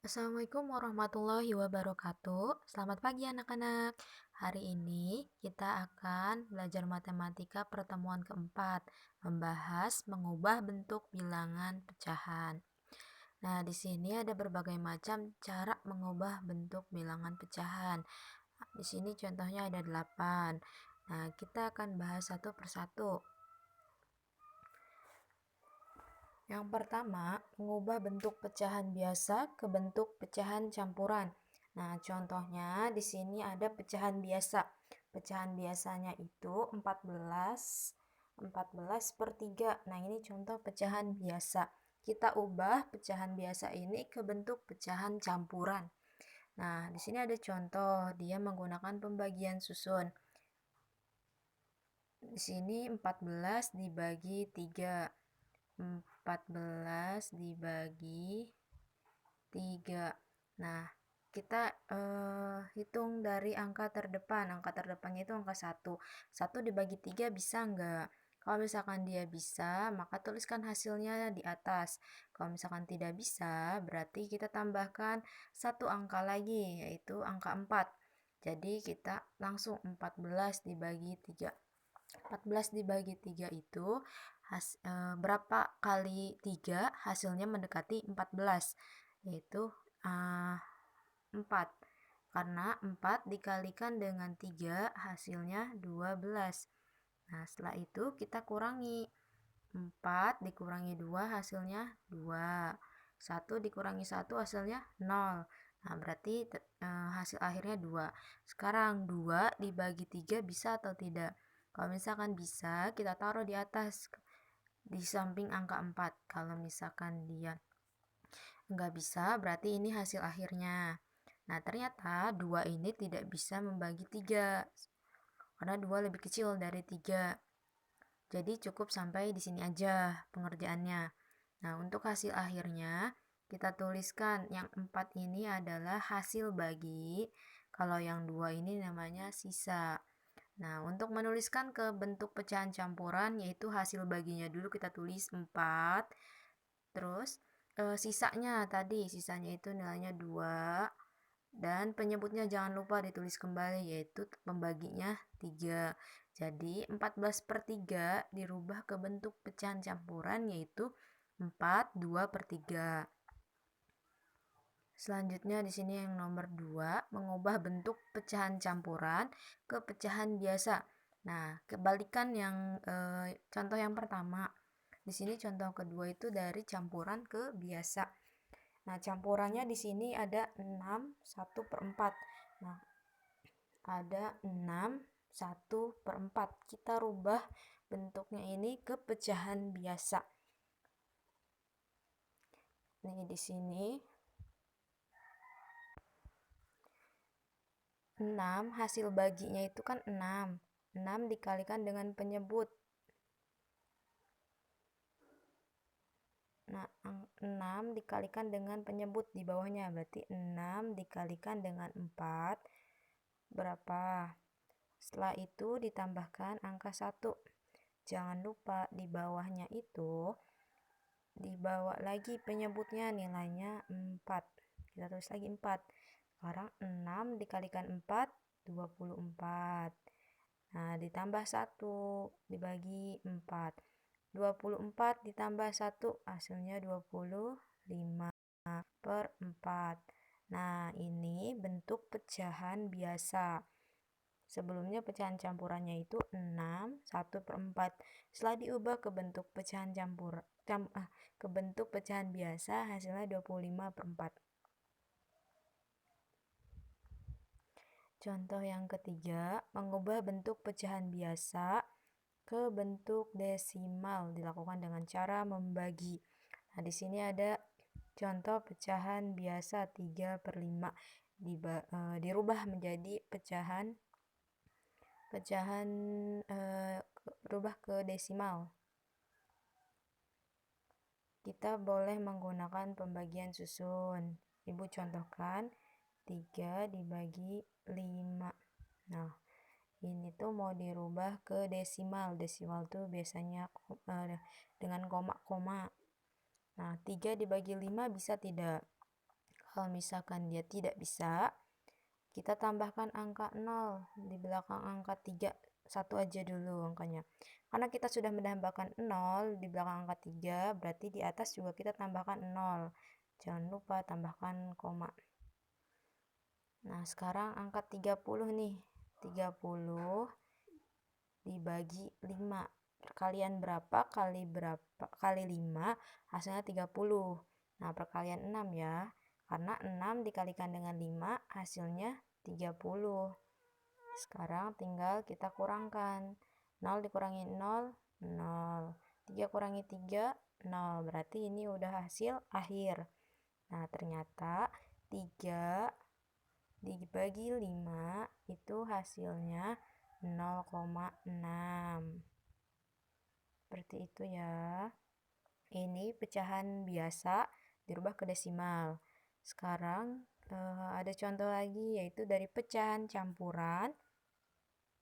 Assalamualaikum warahmatullahi wabarakatuh. Selamat pagi anak-anak. Hari ini kita akan belajar matematika pertemuan keempat, membahas mengubah bentuk bilangan pecahan. Nah, di sini ada berbagai macam cara mengubah bentuk bilangan pecahan. Di sini contohnya ada 8. Nah, kita akan bahas satu persatu. Yang pertama, mengubah bentuk pecahan biasa ke bentuk pecahan campuran. Nah, contohnya di sini ada pecahan biasa. Pecahan biasanya itu 14 per 3. Nah, ini contoh pecahan biasa. Kita ubah pecahan biasa ini ke bentuk pecahan campuran. Nah, di sini ada contoh, dia menggunakan pembagian susun. Di sini 14 dibagi 3. 14 dibagi 3. Nah, kita hitung dari angka terdepan. Angka terdepannya itu angka 1. 1 dibagi 3 bisa enggak? Kalau misalkan dia bisa, maka tuliskan hasilnya di atas. Kalau misalkan tidak bisa, berarti kita tambahkan satu angka lagi, yaitu angka 4. Jadi kita langsung 14 dibagi 3. 14 dibagi 3 itu berapa kali 3 hasilnya mendekati 14, yaitu 4. Karena 4 dikalikan dengan 3 hasilnya 12. Nah, setelah itu kita kurangi. 4 dikurangi 2 hasilnya 2. 1 dikurangi 1 hasilnya 0. Nah, berarti hasil akhirnya 2. Sekarang 2 dibagi 3 bisa atau tidak? Kalau misalkan bisa, kita taruh di atas di samping angka 4. Kalau misalkan dia nggak bisa, berarti ini hasil akhirnya. Nah, ternyata 2 ini tidak bisa membagi 3. Karena 2 lebih kecil dari 3. Jadi cukup sampai di sini aja pengerjaannya. Nah, untuk hasil akhirnya kita tuliskan yang 4 ini adalah hasil bagi. Kalau yang 2 ini namanya sisa. Nah, untuk menuliskan ke bentuk pecahan campuran, yaitu hasil baginya dulu kita tulis 4. Terus sisanya itu nilainya 2. Dan penyebutnya jangan lupa ditulis kembali, yaitu pembaginya 3. Jadi 14 per 3 dirubah ke bentuk pecahan campuran, yaitu 4, 2 per 3. Selanjutnya di sini yang nomor 2, mengubah bentuk pecahan campuran ke pecahan biasa. Nah, kebalikan yang contoh yang pertama. Di sini contoh kedua itu dari campuran ke biasa. Nah, campurannya di sini ada 6, 1 per 4. Nah, ada 6, 1 per 4. Kita rubah bentuknya ini ke pecahan biasa. Nih, di sini 6 hasil baginya itu kan 6. 6 dikalikan dengan penyebut. Nah, 6 dikalikan dengan penyebut di bawahnya. Berarti 6 dikalikan dengan 4. Berapa? Setelah itu ditambahkan angka 1. Jangan lupa di bawahnya itu dibawa lagi penyebutnya, nilainya 4. Kita tulis lagi 4. Sekarang 6 dikalikan 4, 24. Nah, ditambah 1 dibagi 4. 24 ditambah 1 hasilnya 25 per 4. Nah, ini bentuk pecahan biasa. Sebelumnya pecahan campurannya itu 6, 1 per 4. Setelah diubah ke bentuk pecahan ke bentuk pecahan biasa, hasilnya 25 per 4. Contoh yang ketiga, mengubah bentuk pecahan biasa ke bentuk desimal dilakukan dengan cara membagi. Nah, di sini ada contoh pecahan biasa 3 per 5 dirubah menjadi pecahan berubah ke desimal. Kita boleh menggunakan pembagian susun. Ibu contohkan 3 dibagi 5. Nah, ini tuh mau dirubah ke desimal. Desimal tuh biasanya dengan koma-koma. Nah, 3 dibagi 5 bisa tidak? Kalau misalkan dia tidak bisa, kita tambahkan angka 0 di belakang angka 3. Satu aja dulu angkanya. Karena kita sudah menambahkan 0 di belakang angka 3, berarti di atas juga kita tambahkan 0. Jangan lupa tambahkan koma. Nah, sekarang angka 30 nih. 30 dibagi 5. Perkalian berapa kali 5 hasilnya 30. Nah, perkalian 6 ya. Karena 6 dikalikan dengan 5 hasilnya 30. Sekarang tinggal kita kurangkan. 0 dikurangi 0, 0. 3 kurangi 3, 0. Berarti ini udah hasil akhir. Nah, ternyata 3 dibagi 5 itu hasilnya 0,6. Seperti itu ya. Ini pecahan biasa dirubah ke desimal. Sekarang ada contoh lagi, yaitu dari pecahan campuran.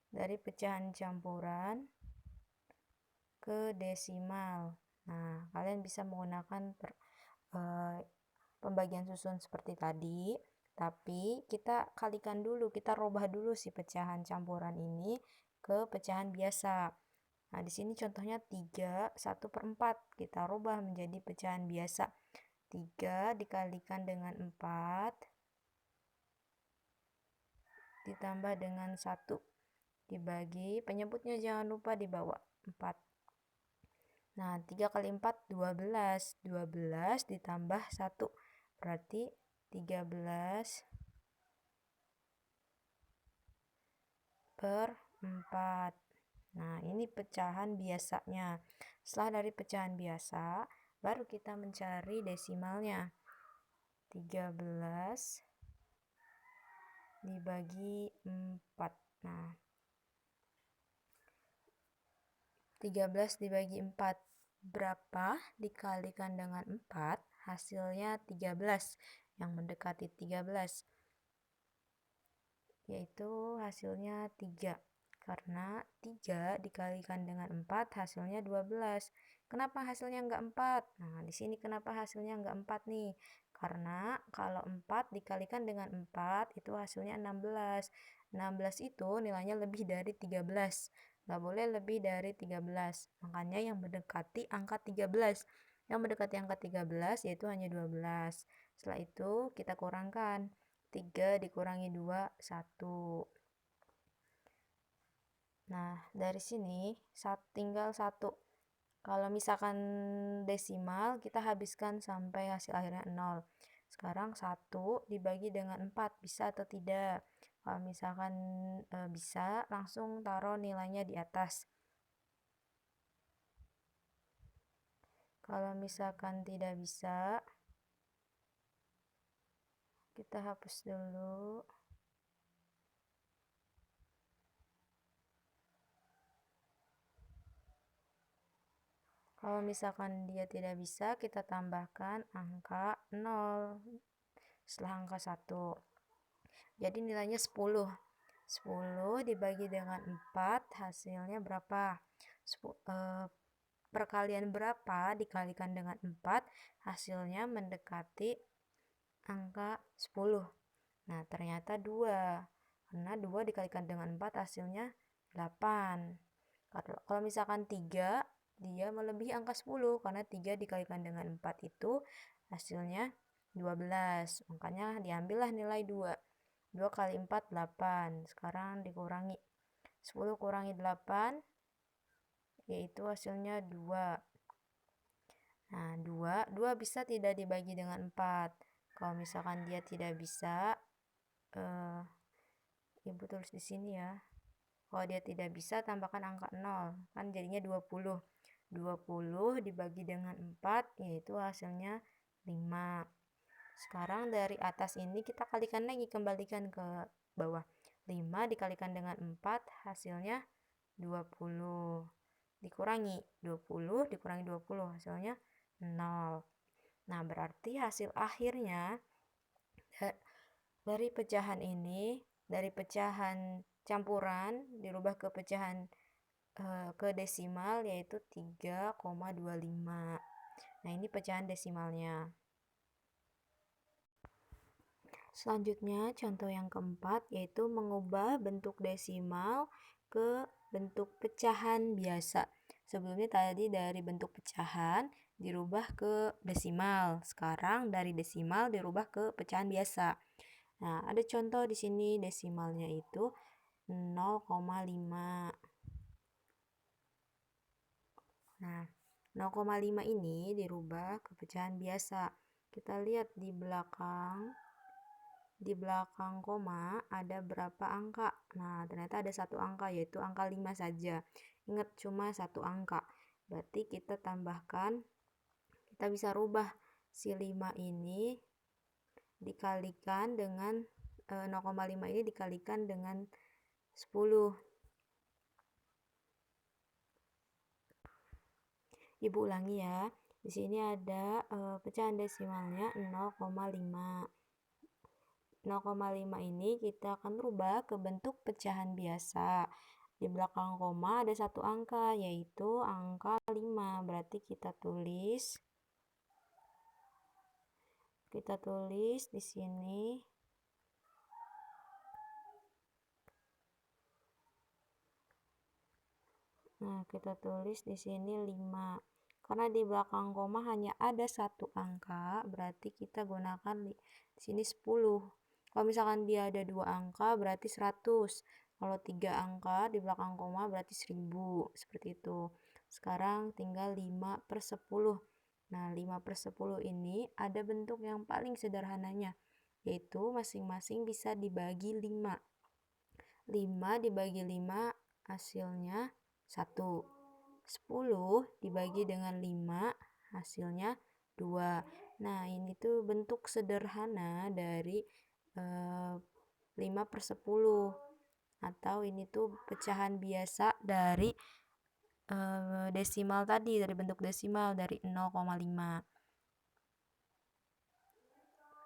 Dari pecahan campuran ke desimal. Nah, kalian bisa menggunakan pembagian susun seperti tadi, tapi kita kalikan dulu, kita rubah dulu si pecahan campuran ini ke pecahan biasa. Nah, di sini contohnya 3, 1/4. Kita rubah menjadi pecahan biasa. 3 dikalikan dengan 4, ditambah dengan 1, dibagi, penyebutnya jangan lupa dibawa, 4. Nah, 3 kali 4, 12. 12 ditambah 1, berarti 13/4. Nah, ini pecahan biasanya. Setelah dari pecahan biasa, baru kita mencari desimalnya. 13 dibagi 4. Nah, 13 dibagi 4. Berapa dikalikan dengan 4? Hasilnya 13. Yang mendekati 13. Yaitu hasilnya 3. Karena 3 dikalikan dengan 4 hasilnya 12. Kenapa hasilnya enggak 4? Nah, di sini kenapa hasilnya enggak 4 nih? Karena kalau 4 dikalikan dengan 4 itu hasilnya 16. 16 itu nilainya lebih dari 13. Enggak boleh lebih dari 13. Makanya yang mendekati angka 13. Yang mendekati angka 13 yaitu hanya 12. Setelah itu kita kurangkan. 3 dikurangi 2, 1. Nah, dari sini tinggal 1. Kalau misalkan desimal, kita habiskan sampai hasil akhirnya 0. Sekarang 1 dibagi dengan 4, bisa atau tidak? Kalau misalkan bisa, langsung taruh nilainya di atas. Kalau misalkan tidak bisa, kita hapus dulu. Kalau misalkan dia tidak bisa, kita tambahkan angka 0 setelah angka 1. Jadi nilainya 10. 10 dibagi dengan 4, hasilnya berapa? Perkalian berapa dikalikan dengan 4, hasilnya mendekati angka 10. Nah, ternyata 2. Karena 2 dikalikan dengan 4 hasilnya 8. Kalau misalkan 3, dia melebihi angka 10 karena 3 dikalikan dengan 4 itu hasilnya 12. Makanya diambillah nilai 2. 2 kali 4, 8. Sekarang dikurangi. 10 kurangi 8, yaitu hasilnya 2. Nah, 2 bisa tidak dibagi dengan 4. Kalau misalkan dia tidak bisa, Ibu tulis di sini ya. Kalau dia tidak bisa, tambahkan angka 0. Kan jadinya 20. 20 dibagi dengan 4, yaitu hasilnya 5. Sekarang dari atas ini kita kalikan lagi, kembalikan ke bawah. 5 dikalikan dengan 4, hasilnya 20. Dikurangi 20, dikurangi 20, hasilnya 0. Nah, berarti hasil akhirnya dari pecahan ini, dari pecahan campuran dirubah ke pecahan ke desimal, yaitu 3,25. Nah, ini pecahan desimalnya. Selanjutnya, contoh yang keempat yaitu mengubah bentuk desimal ke bentuk pecahan biasa. Sebelumnya tadi dari bentuk pecahan dirubah ke desimal. Sekarang dari desimal dirubah ke pecahan biasa. Nah, ada contoh di sini desimalnya itu 0,5. Nah, 0,5 ini dirubah ke pecahan biasa. Kita lihat di belakang koma ada berapa angka. Nah, ternyata ada satu angka, yaitu angka 5 saja. Ingat, cuma satu angka. Berarti kita tambahkan, kita bisa rubah si 5 ini dikalikan dengan 0,5 ini dikalikan dengan 10. Ibu ulangi ya. Di sini ada pecahan desimalnya 0,5. 0,5 ini kita akan rubah ke bentuk pecahan biasa. Di belakang koma ada satu angka, yaitu angka 5. Berarti kita tulis di sini. Nah, kita tulis di sini 5. Karena di belakang koma hanya ada satu angka, berarti kita gunakan di sini 10. Kalau misalkan dia ada 2 angka, berarti 100. Kalau 3 angka di belakang koma berarti 1000. Seperti itu. Sekarang tinggal 5/10. Nah, 5/10 ini ada bentuk yang paling sederhananya, yaitu masing-masing bisa dibagi 5. 5 dibagi 5 hasilnya 1. 10 dibagi dengan 5 hasilnya 2. Nah, ini tuh bentuk sederhana dari 5/10. Atau ini tuh pecahan biasa dari desimal tadi, dari bentuk desimal dari 0,5.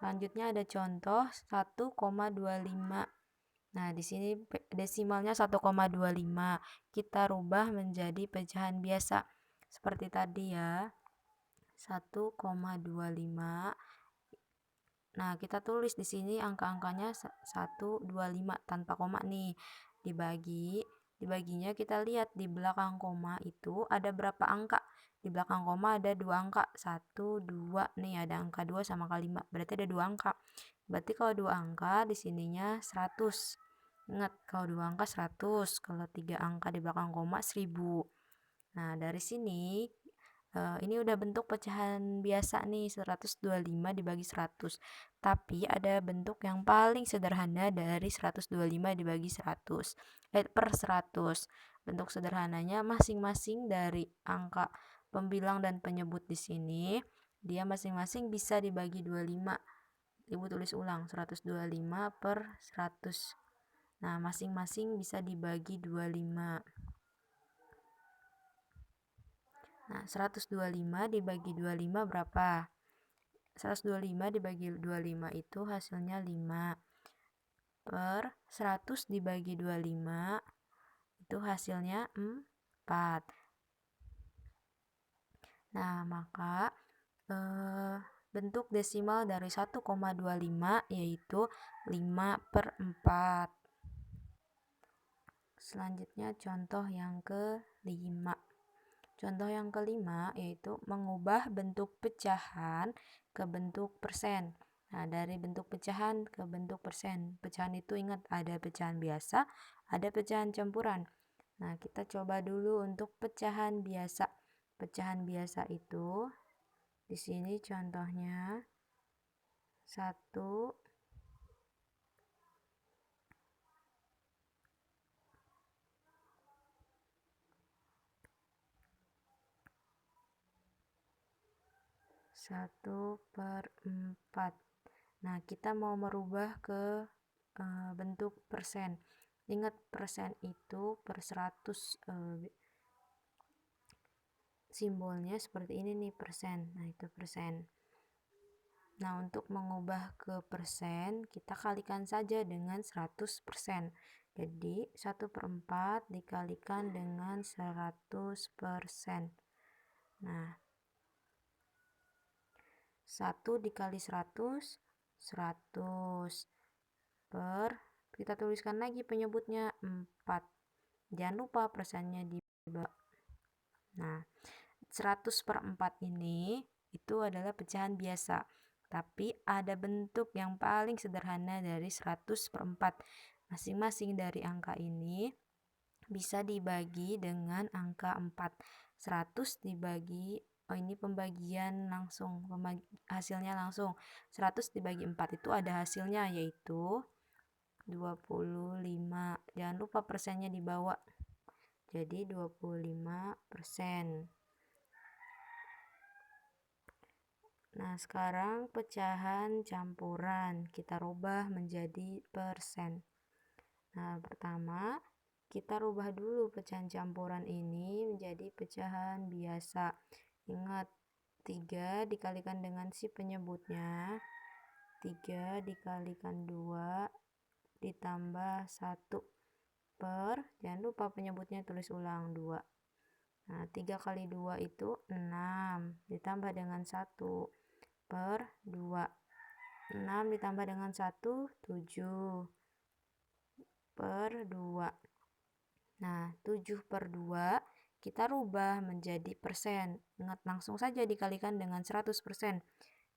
Selanjutnya ada contoh 1,25. Nah, di sini desimalnya 1,25. Kita rubah menjadi pecahan biasa. Seperti tadi ya. 1,25. Nah, kita tulis di sini angka-angkanya 125 tanpa koma nih. Dibaginya kita lihat di belakang koma itu ada berapa angka. Di belakang koma ada 2 angka. 1, 2. Nih ada angka 2 sama angka 5. Berarti ada 2 angka. Berarti kalau 2 angka di sininya 100. Ingat, kalau 2 angka 100. Kalau 3 angka di belakang koma 1000. Nah, dari sini ini udah bentuk pecahan biasa nih, 125 dibagi 100. Tapi ada bentuk yang paling sederhana dari 125 dibagi 100. Per 100. Bentuk sederhananya masing-masing dari angka pembilang dan penyebut di sini, dia masing-masing bisa dibagi 25. Ibu tulis ulang, 125 per 100. Nah, masing-masing bisa dibagi 25. Nah, 125 dibagi 25 berapa? 125 dibagi 25 itu hasilnya 5. Per 100 dibagi 25 itu hasilnya 4. Nah, maka bentuk desimal dari 1,25 yaitu 5/4. Selanjutnya contoh yang kelima. Contoh yang kelima yaitu mengubah bentuk pecahan ke bentuk persen. Nah, dari bentuk pecahan ke bentuk persen. Pecahan itu ingat ada pecahan biasa, ada pecahan campuran. Nah, kita coba dulu untuk pecahan biasa. Pecahan biasa itu di sini contohnya 1 1/4. Nah, kita mau merubah ke bentuk persen. Ingat, persen itu per 100. Simbolnya seperti ini nih, persen. Nah, itu persen. Nah, untuk mengubah ke persen, kita kalikan saja dengan 100%. Jadi, 1/4 dikalikan dengan 100%. Nah, 1 dikali 100, 100 per, kita tuliskan lagi penyebutnya 4. Jangan lupa persennya di bawah. Nah, 100 per 4 ini itu adalah pecahan biasa. Tapi ada bentuk yang paling sederhana dari 100 per 4. Masing-masing dari angka ini bisa dibagi dengan angka 4. 100 dibagi, ini pembagian langsung, hasilnya langsung. 100 dibagi 4 itu ada hasilnya, yaitu 25. Jangan lupa persennya di bawah. Jadi 25%. Nah, sekarang pecahan campuran kita rubah menjadi persen. Nah, pertama kita rubah dulu pecahan campuran ini menjadi pecahan biasa. Ingat, 3 dikalikan dengan si penyebutnya, 3 dikalikan 2 ditambah 1 per, jangan lupa penyebutnya tulis ulang, 2. Nah, 3 kali 2 itu 6 ditambah dengan 1 per 2. 6 ditambah dengan 1, 7 per 2. Nah, 7 per 2 kita rubah menjadi persen. Ingat, langsung saja dikalikan dengan 100%.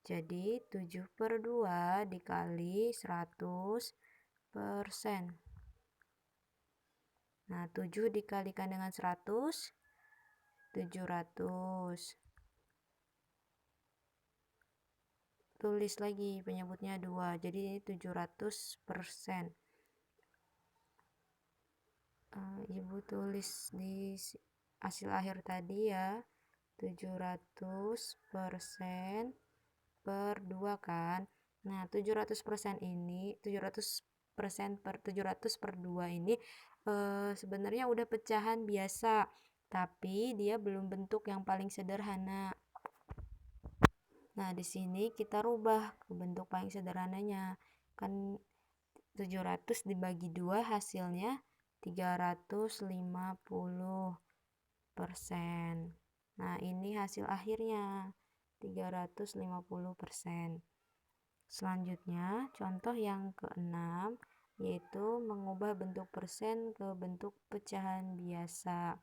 Jadi 7 per 2 dikali 100%. Nah, 7 dikalikan dengan 100, 700. Tulis lagi penyebutnya 2, jadi ini 700%. Ibu tulis di hasil akhir tadi ya, 700% per 2 kan. Nah, 700% ini, 700% per 700 per 2 ini sebenarnya udah pecahan biasa, tapi dia belum bentuk yang paling sederhana. Nah, di sini kita rubah ke bentuk paling sederhananya. Kan 700 dibagi 2 hasilnya 350%. Nah, ini hasil akhirnya 350%. Selanjutnya, contoh yang ke-6 yaitu mengubah bentuk persen ke bentuk pecahan biasa.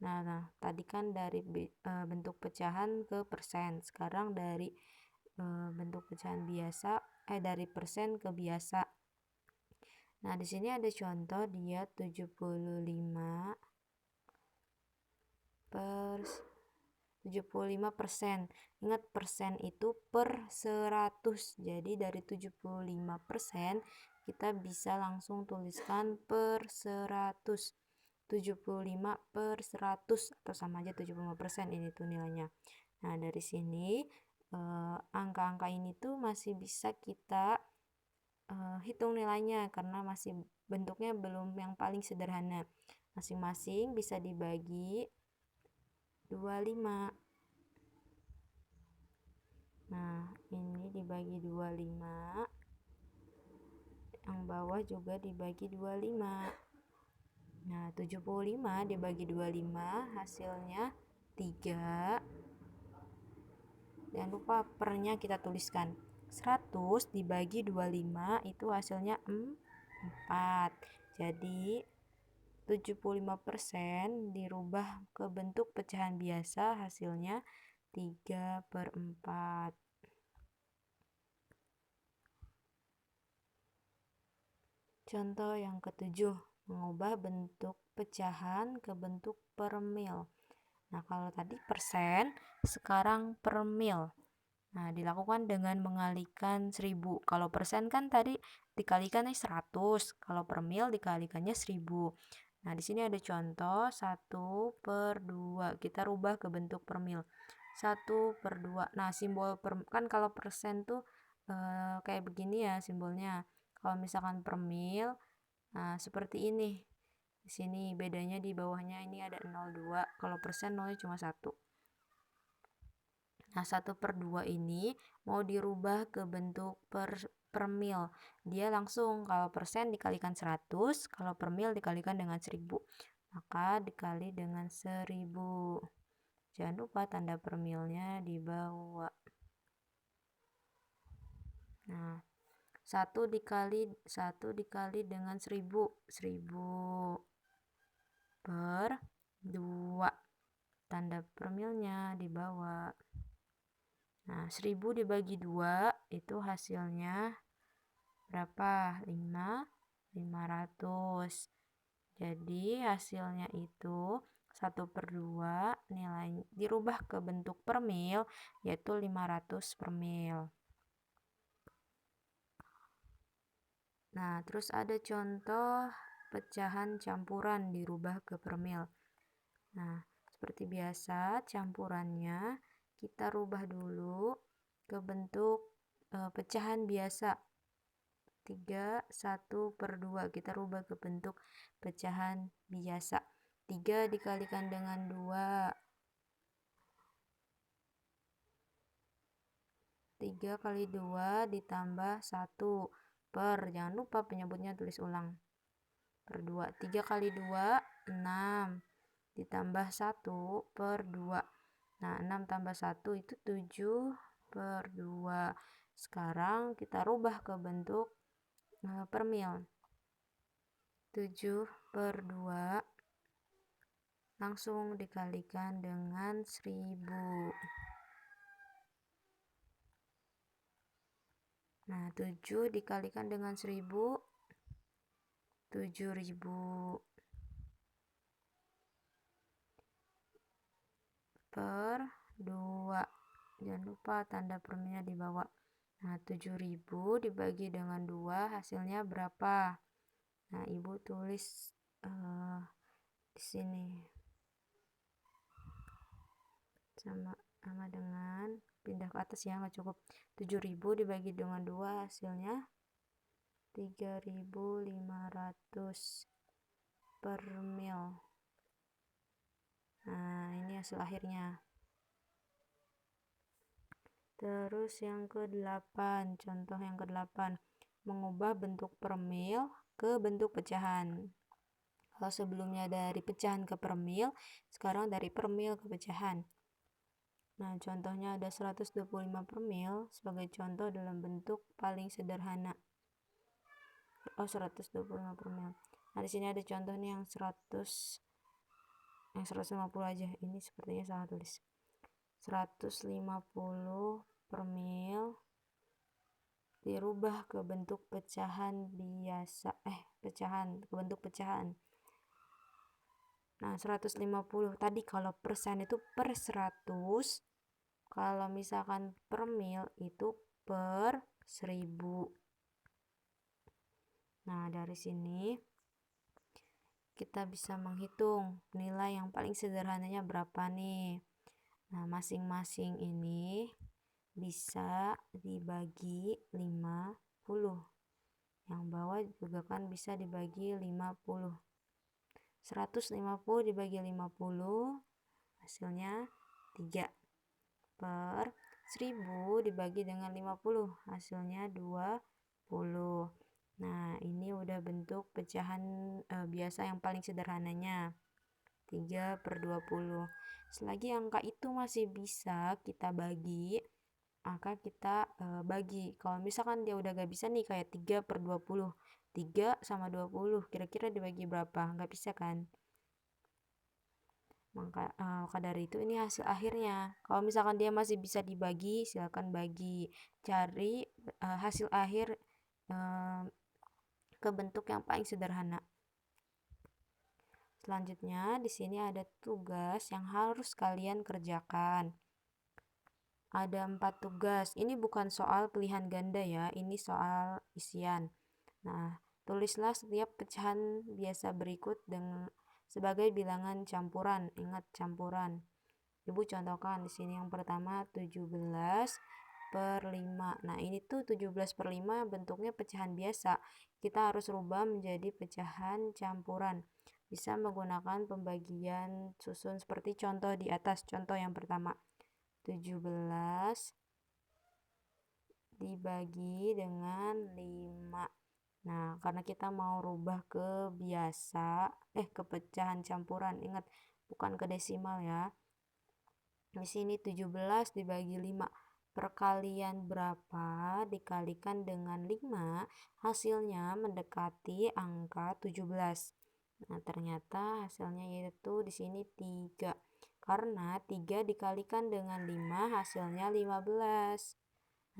Nah, tadi kan dari bentuk pecahan ke persen. Sekarang dari bentuk pecahan biasa, dari persen ke biasa. Nah, di sini ada contoh dia 75 75%. Ingat, persen itu per 100. Jadi dari 75% kita bisa langsung tuliskan per 100. 75 per 100 atau sama aja 75% ini tuh nilainya. Nah, dari sini angka-angka ini tuh masih bisa kita hitung nilainya karena masih bentuknya belum yang paling sederhana. Masing-masing bisa dibagi 25. Nah, ini dibagi 25. Yang bawah juga dibagi 25. Nah, 75 dibagi 25 hasilnya 3. Jangan lupa pernya kita tuliskan. 100 dibagi 25 itu hasilnya 4. Jadi 75% dirubah ke bentuk pecahan biasa hasilnya 3 per 4. Contoh yang ke-7, mengubah bentuk pecahan ke bentuk per mil. Nah, kalau tadi persen, sekarang per mil. Nah, dilakukan dengan mengalikan 1000. Kalau persen kan tadi dikalikannya 100, kalau per mil dikalikannya 1000. Nah, di sini ada contoh 1 per 2. Kita rubah ke bentuk per mil. 1 per 2. Nah, simbol kan kalau persen tuh kayak begini ya simbolnya. Kalau misalkan per mil, nah seperti ini. Di sini bedanya di bawahnya ini ada 02. Kalau persen nolnya cuma 1. Nah, 1 per 2 ini mau dirubah ke bentuk per mil. Dia langsung, kalau persen dikalikan 100, kalau per mil dikalikan dengan 1000. Maka dikali dengan 1000. Jangan lupa tanda per milnya di bawah. Nah, 1 dengan 1000 per 2, tanda per milnya di bawah. Nah, 1000 dibagi 2 itu hasilnya berapa? 500. Jadi hasilnya itu 1/2 nilai dirubah ke bentuk per mil, yaitu 500 per mil. Nah, terus ada contoh pecahan campuran dirubah ke per mil. Nah, seperti biasa campurannya kita rubah dulu ke bentuk pecahan biasa. 1/2 kita rubah ke bentuk pecahan biasa. 3 dikalikan dengan 2. 3 kali 2 ditambah 1 per, jangan lupa penyebutnya tulis ulang, per 2. 3 kali 2 6 ditambah 1 per 2. Nah, 6 tambah 1 itu 7/2. Sekarang kita rubah ke bentuk per mil. 7/2 langsung dikalikan dengan 1000. Nah, 7 dikalikan dengan 1000, 7000 per 2. Jangan lupa tanda permennya di bawah. Nah, 7000 dibagi dengan 2 hasilnya berapa? Nah, Ibu tulis di sini. Sama dengan pindah ke atas ya, nggak cukup. 7000 dibagi dengan 2 hasilnya 3500 per mil. Nah, ini hasil akhirnya. Terus yang ke-8, contoh yang ke-8, mengubah bentuk per mil ke bentuk pecahan. Kalau sebelumnya dari pecahan ke per mil, sekarang dari per mil ke pecahan. Nah, contohnya ada 125 per mil sebagai contoh dalam bentuk paling sederhana. 125 per mil. Nah, di sini ada contoh nih yang 150 aja. Ini sepertinya salah tulis. 150 per mil dirubah ke bentuk pecahan biasa. Ke bentuk pecahan. Nah, 150 tadi kalau persen itu per 100. Kalau misalkan per mil itu per 1000. Nah, dari sini kita bisa menghitung nilai yang paling sederhananya berapa nih. Nah, masing-masing ini bisa dibagi 50. Yang bawah juga kan bisa dibagi 50. 150 dibagi 50 hasilnya 3 per 1000 dibagi dengan 50 hasilnya 20. Nah, ini udah bentuk pecahan biasa yang paling sederhananya, 3/20. Selagi angka itu masih bisa kita bagi, maka kita bagi. Kalau misalkan dia udah gak bisa nih, kayak 3/20, 3 sama 20 kira-kira dibagi berapa? Gak bisa kan? Maka dari itu ini hasil akhirnya. Kalau misalkan dia masih bisa dibagi, silakan bagi. Cari hasil akhir ke bentuk yang paling sederhana. Selanjutnya di sini ada tugas yang harus kalian kerjakan. Ada 4 tugas. Ini bukan soal pilihan ganda ya, ini soal isian. Nah, tulislah setiap pecahan biasa berikut dengan sebagai bilangan campuran. Ingat campuran. Ibu contohkan di sini yang pertama 17/5. Nah, ini tuh 17/5 bentuknya pecahan biasa. Kita harus rubah menjadi pecahan campuran. Bisa menggunakan pembagian susun seperti contoh di atas. Contoh yang pertama. 17 dibagi dengan 5. Nah, karena kita mau rubah ke ke pecahan campuran. Ingat, bukan ke desimal ya. Di sini 17 dibagi 5. perkalian berapa dikalikan dengan 5 hasilnya mendekati angka 17. Nah, ternyata hasilnya yaitu di sini 3. Karena 3 dikalikan dengan 5 hasilnya 15.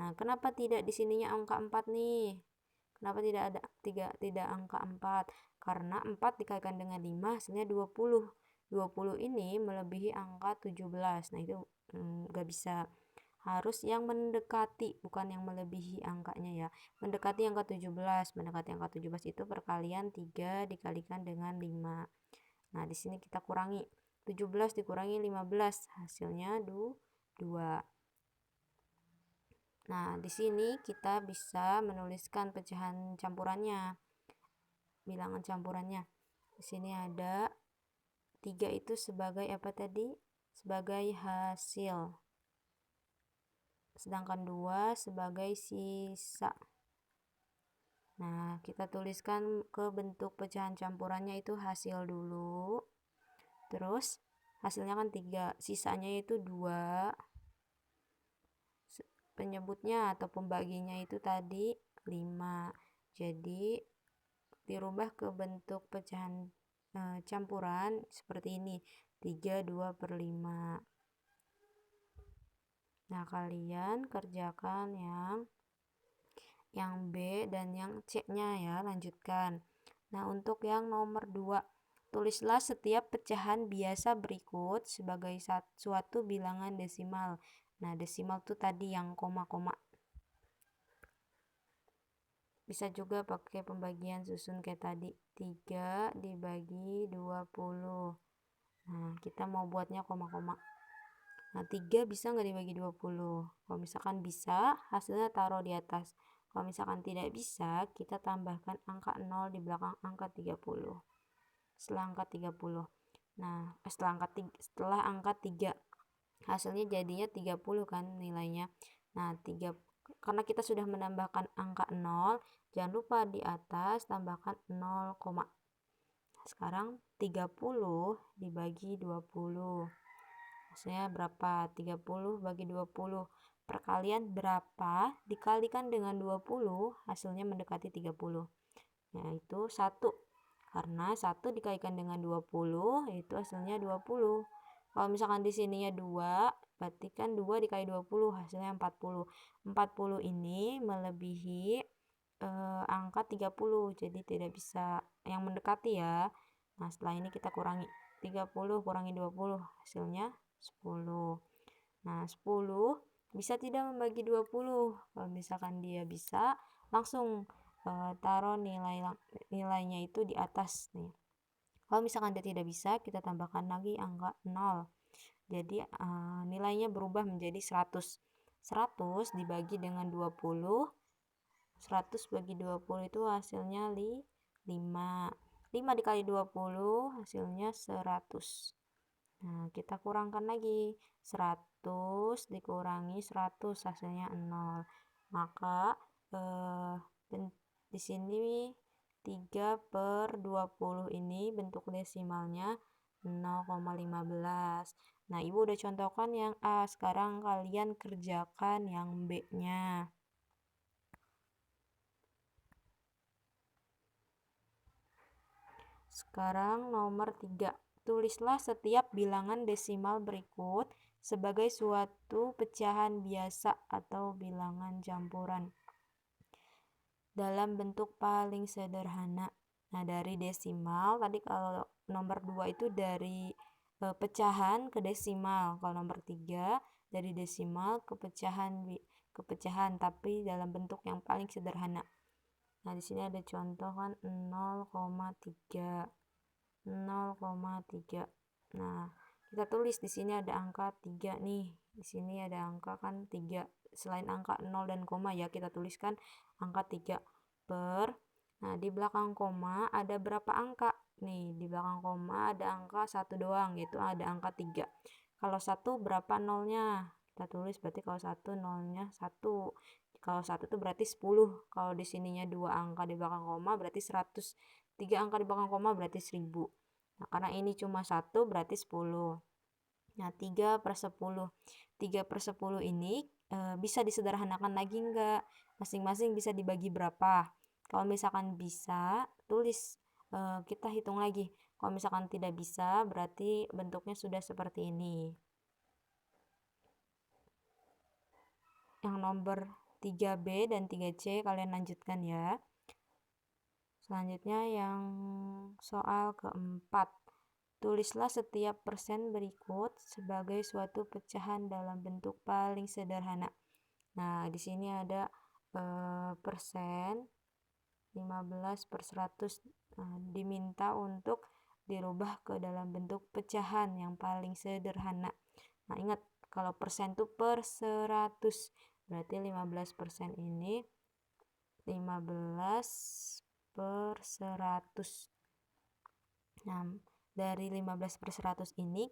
Nah, kenapa tidak di sininya angka 4 nih? Kenapa tidak ada tidak angka 4? Karena 4 dikalikan dengan 5 hasilnya 20. 20 ini melebihi angka 17. Nah, itu nggak bisa. Harus yang mendekati, bukan yang melebihi angkanya ya. Mendekati angka 17. Mendekati angka 17 itu perkalian 3 dikalikan dengan 5. Nah, di sini kita kurangi. 17 dikurangi 15 hasilnya 2. Nah, di sini kita bisa menuliskan pecahan campurannya, bilangan campurannya. Di sini ada 3 itu sebagai apa tadi? Sebagai hasil. Sedangkan 2 sebagai sisa. Nah, kita tuliskan ke bentuk pecahan campurannya itu hasil dulu. Terus hasilnya kan 3, sisanya itu 2. Penyebutnya atau pembaginya itu tadi 5. Jadi dirubah ke bentuk pecahan campuran seperti ini, 3, 2/5. Nah, kalian kerjakan yang B dan yang C-nya ya, lanjutkan. Nah, untuk yang nomor 2, tulislah setiap pecahan biasa berikut sebagai suatu bilangan desimal. Nah, desimal itu tadi yang koma-koma. Bisa juga pakai pembagian susun kayak tadi, 3 dibagi 20. Nah, kita mau buatnya koma-koma. Nah, 3 bisa nggak dibagi 20? Kalau misalkan bisa, hasilnya taruh di atas. Kalau misalkan tidak bisa, kita tambahkan angka 0 di belakang angka 30. Setelah angka 30. Nah, setelah angka 3, hasilnya jadinya 30 kan nilainya. Nah, karena kita sudah menambahkan angka 0, jangan lupa di atas tambahkan 0, sekarang 30 dibagi 20. Hasilnya berapa? 30 bagi 20. Perkalian berapa dikalikan dengan 20 hasilnya mendekati 30. Yaitu 1. Karena 1 dikalikan dengan 20 itu hasilnya 20. Kalau misalkan di sininya 2, berarti kan 2 dikali 20 hasilnya 40. 40 ini melebihi angka 30, jadi tidak bisa yang mendekati ya. Nah, setelah ini kita kurangi. 30 kurangi 20 hasilnya 10. Nah, 10 bisa tidak membagi 20? Kalau misalkan dia bisa, langsung taruh nilainya itu di atas nih. Kalau misalkan dia tidak bisa, kita tambahkan lagi angka 0. Jadi nilainya berubah menjadi 100. 100 dibagi dengan 20. 100 bagi 20 itu hasilnya 5. 5 dikali 20 hasilnya 100. Nah, kita kurangkan lagi. 100 dikurangi 100 hasilnya 0. Maka di sini 3/20 ini bentuk desimalnya 0,15. Nah, Ibu udah contohkan yang A. Sekarang kalian kerjakan yang B-nya. Sekarang nomor 3. Tulislah setiap bilangan desimal berikut sebagai suatu pecahan biasa atau bilangan campuran dalam bentuk paling sederhana. Nah, dari desimal, tadi kalau nomor 2 itu dari pecahan ke desimal. Kalau nomor 3 dari desimal ke pecahan tapi dalam bentuk yang paling sederhana. Nah, di sini ada contoh kan 0,3. 0,3. Nah, kita tulis di sini ada angka 3 nih. Di sini ada angka kan 3. Selain angka 0 dan koma ya, kita tuliskan angka 3 per. Nah, di belakang koma ada berapa angka? Nih, di belakang koma ada angka 1 doang, yaitu ada angka 3. Kalau 1 berapa nolnya? Kita tulis berarti kalau 1 nolnya 1. Kalau 1 itu berarti 10. Kalau di sininya 2 angka di belakang koma berarti 100. 3 angka di belakang koma berarti 1000. Nah, karena ini cuma 1 berarti 10. Nah, 3/10. 3/10 ini bisa disederhanakan lagi enggak? Masing-masing bisa dibagi berapa? Kalau misalkan bisa, tulis, kita hitung lagi. Kalau misalkan tidak bisa, berarti bentuknya sudah seperti ini. Yang nomor 3B dan 3C kalian lanjutkan ya. Selanjutnya yang soal keempat. Tulislah setiap persen berikut sebagai suatu pecahan dalam bentuk paling sederhana. Nah, di sini ada persen 15/100 diminta untuk dirubah ke dalam bentuk pecahan yang paling sederhana. Nah, ingat kalau persen itu per 100, berarti 15% ini 15/100. Nah, dari 15/100 ini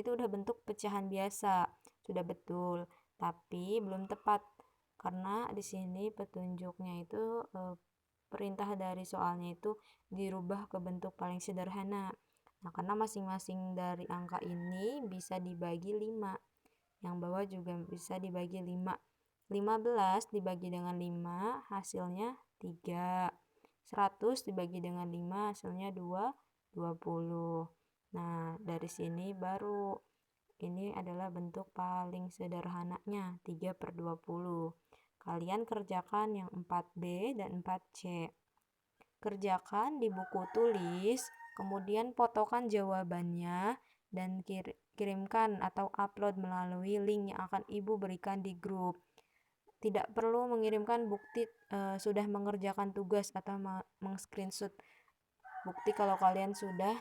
tuh udah bentuk pecahan biasa, sudah betul, tapi belum tepat karena di sini petunjuknya itu perintah dari soalnya itu dirubah ke bentuk paling sederhana. Nah, karena masing-masing dari angka ini bisa dibagi 5. Yang bawah juga bisa dibagi 5. 15 dibagi dengan 5 hasilnya 3. 100 dibagi dengan 5 hasilnya 20. Nah, dari sini baru ini adalah bentuk paling sederhananya 3/20. Kalian kerjakan yang 4B dan 4C. Kerjakan di buku tulis, kemudian fotokan jawabannya dan kirimkan atau upload melalui link yang akan Ibu berikan di grup. Tidak perlu mengirimkan bukti sudah mengerjakan tugas atau meng-screenshot bukti kalau kalian sudah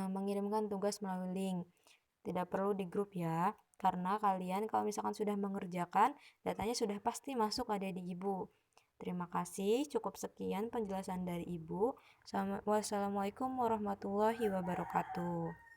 mengirimkan tugas melalui link. Tidak perlu di grup ya, karena kalian kalau misalkan sudah mengerjakan, datanya sudah pasti masuk ada di Ibu. Terima kasih, cukup sekian penjelasan dari Ibu. Wassalamualaikum warahmatullahi wabarakatuh.